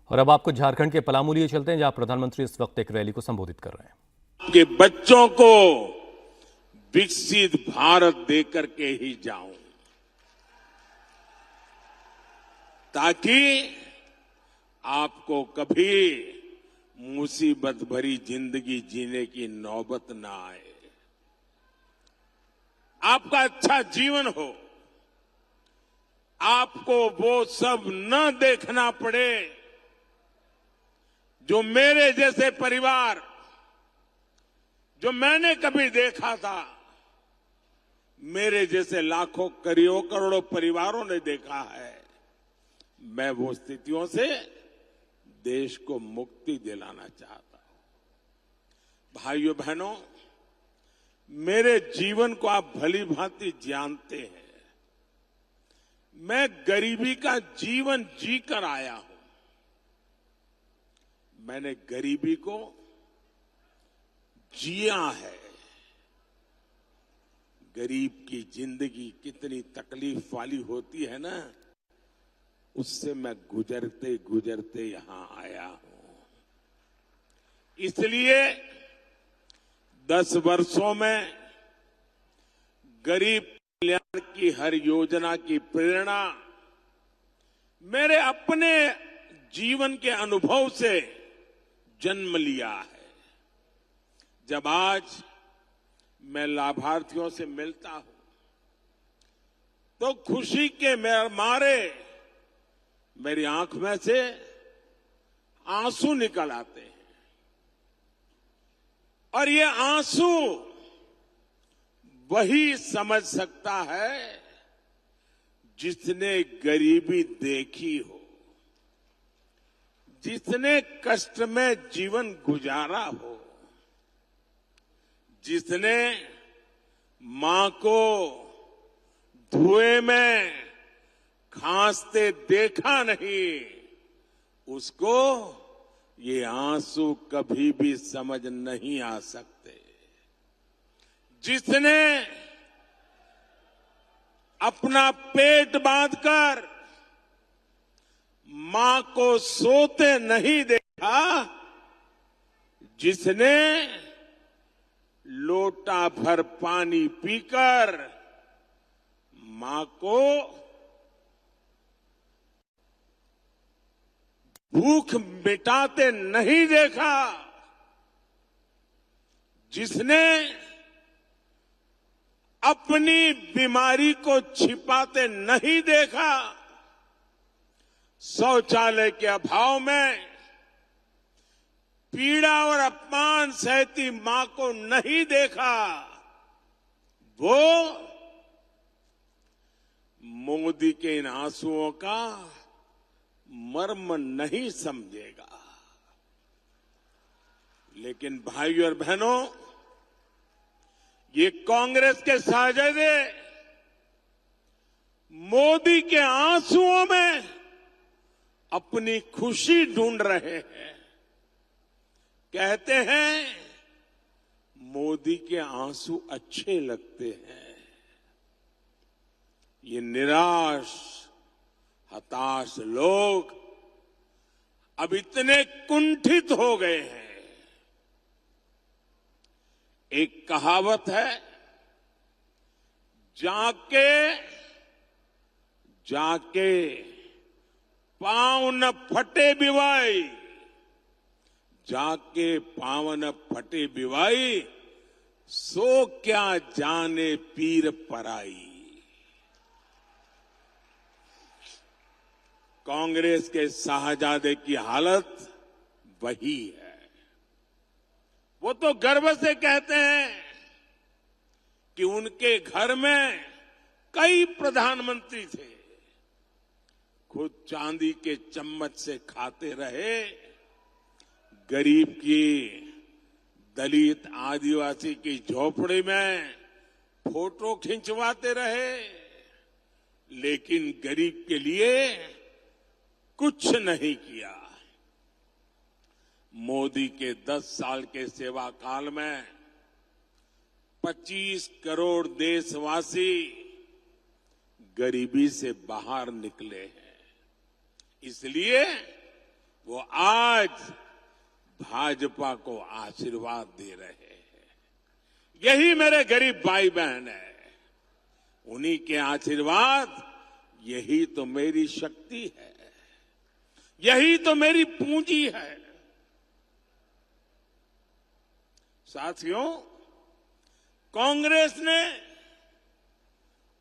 और अब आपको झारखंड के पलामू लिए चलते हैं, जहां प्रधानमंत्री इस वक्त एक रैली को संबोधित कर रहे हैं। आपके बच्चों को विकसित भारत देकर के ही जाऊं, ताकि आपको कभी मुसीबत भरी जिंदगी जीने की नौबत ना आए, आपका अच्छा जीवन हो, आपको वो सब न देखना पड़े जो मेरे जैसे परिवार, जो मैंने कभी देखा था, मेरे जैसे लाखों करोड़ों परिवारों ने देखा है। मैं वो स्थितियों से देश को मुक्ति दिलाना चाहता हूं। भाइयों बहनों, मेरे जीवन को आप भली भांति जानते हैं। मैं गरीबी का जीवन जीकर आया हूं। मैंने गरीबी को जिया है। गरीब की जिंदगी कितनी तकलीफ वाली होती है ना, उससे मैं गुजरते गुजरते यहां आया हूं। इसलिए 10 वर्षों में गरीब कल्याण की हर योजना की प्रेरणा मेरे अपने जीवन के अनुभव से जन्म लिया है। जब आज मैं लाभार्थियों से मिलता हूं तो खुशी के मारे मेरी आंख में से आंसू निकल आते हैं। और ये आंसू वही समझ सकता है जिसने गरीबी देखी हो, जिसने कष्ट में जीवन गुजारा हो, जिसने मां को धुएं में खांसते देखा नहीं, उसको ये आंसू कभी भी समझ नहीं आ सकते। जिसने अपना पेट बांधकर मां को सोते नहीं देखा, जिसने लोटा भर पानी पीकर मां को भूख मिटाते नहीं देखा, जिसने अपनी बीमारी को छिपाते नहीं देखा, शौचालय के अभाव में पीड़ा और अपमान सहती मां को नहीं देखा, वो मोदी के इन आंसुओं का मर्म नहीं समझेगा। लेकिन भाइयों और बहनों, ये कांग्रेस के साजिदे मोदी के आंसुओं में अपनी खुशी ढूंढ रहे हैं। कहते हैं मोदी के आंसू अच्छे लगते हैं। ये निराश हताश लोग अब इतने कुंठित हो गए हैं। एक कहावत है, जाके जाके पांव न फटे बिवाई, जाके पांव न फटे बिवाई, सो क्या जाने पीर पराई। कांग्रेस के शाहजादे की हालत वही है। वो तो गर्व से कहते हैं कि उनके घर में कई प्रधानमंत्री थे, खुद चांदी के चम्मच से खाते रहे, गरीब की, दलित आदिवासी की झोपड़ी में फोटो खिंचवाते रहे, लेकिन गरीब के लिए कुछ नहीं किया। मोदी के 10 साल के सेवा काल में 25 करोड़ देशवासी गरीबी से बाहर निकले हैं। इसलिए वो आज भाजपा को आशीर्वाद दे रहे हैं। यही मेरे गरीब भाई बहन है, उन्हीं के आशीर्वाद, यही तो मेरी शक्ति है, यही तो मेरी पूंजी है। साथियों, कांग्रेस ने,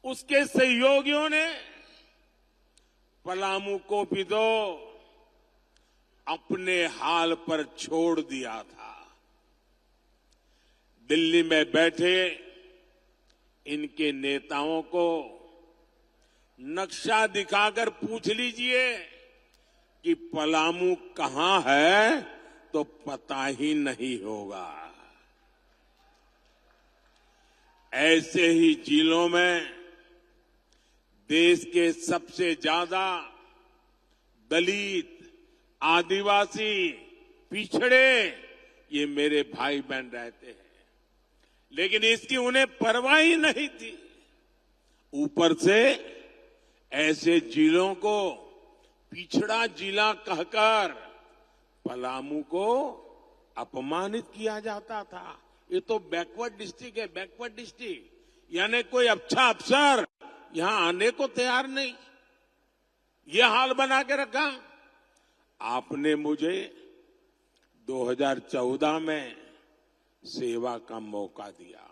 उसके सहयोगियों ने पलामू को भी तो अपने हाल पर छोड़ दिया था। दिल्ली में बैठे इनके नेताओं को नक्शा दिखाकर पूछ लीजिए कि पलामू कहां है तो पता ही नहीं होगा। ऐसे ही जिलों में देश के सबसे ज्यादा दलित, आदिवासी, पिछड़े ये मेरे भाई बहन रहते हैं, लेकिन इसकी उन्हें परवाह ही नहीं थी। ऊपर से ऐसे जिलों को पिछड़ा जिला कहकर पलामू को अपमानित किया जाता था। ये तो बैकवर्ड डिस्ट्रिक्ट है, बैकवर्ड डिस्ट्रिक्ट, यानी कोई अच्छा अफसर यहां आने को तैयार नहीं। ये हाल बना के रखा। आपने मुझे 2014 में सेवा का मौका दिया।